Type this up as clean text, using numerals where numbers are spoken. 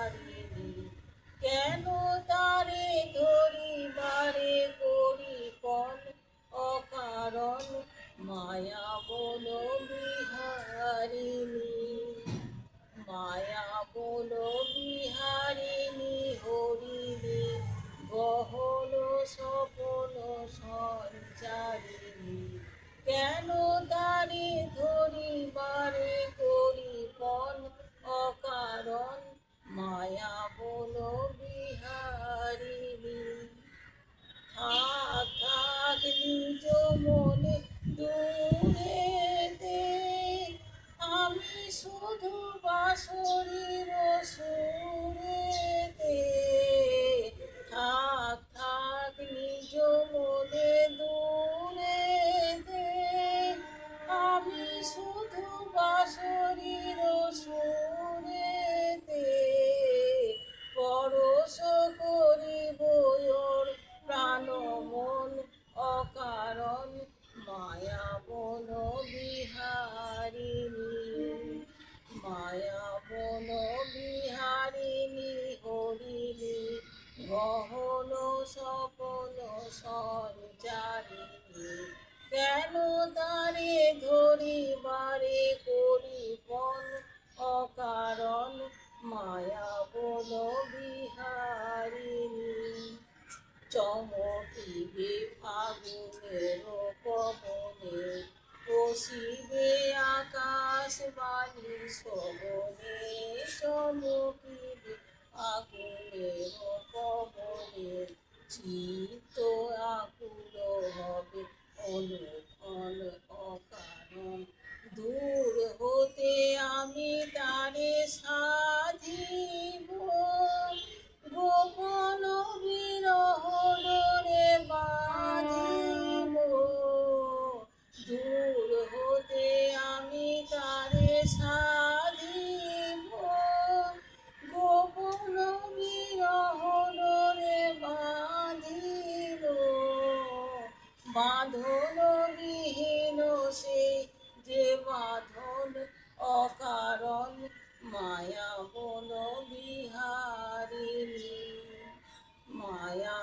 বিহারিণী কেন তারে ধরি বারে করি পণ অকারণ মায়া বলো বিহারিণী মায়া বলো বিহারিণী হরিণী গহন সপন সঞ্চারিণী কেন তারে ধরি বারে করি পণ অকারণ মায়া বলো বিহারিণী থাক থাক নিজ মনে দূরেতে আমি শুধু বাঁশরীর সুরেতে থাক থাক নিজ মনে দূরেতে আমি শুধু বাঁশরীর সুরেতে পরশ করিব ওর প্রাণ মন অকারণ মায়া বন বিহারিণী মায়া বন বিহারিণী হরিণী গহন সপন সঞ্চারিণী কেন তারে ধরি বারে করি পণ অকারণ মায়া বন বিহারিণী চমকিবে ফাগুনের পবনে বসিবে আকাশ বাণী শোভনে চমকিবে ফাগুনের পবনে চিত্ত আকুল হবে অনুক্ষণ অকারণ দূর হতে আমি তারে সাধিব গোপন বিরহ ডোরে বাঁধিব দূর হতে আমি তারে সাধিব গোপন বিরহ ডোরে বাঁধিব বাঁধন বিহীন সে যে বাঁধন অকারণ মায়া বন বিহারিণী মায়া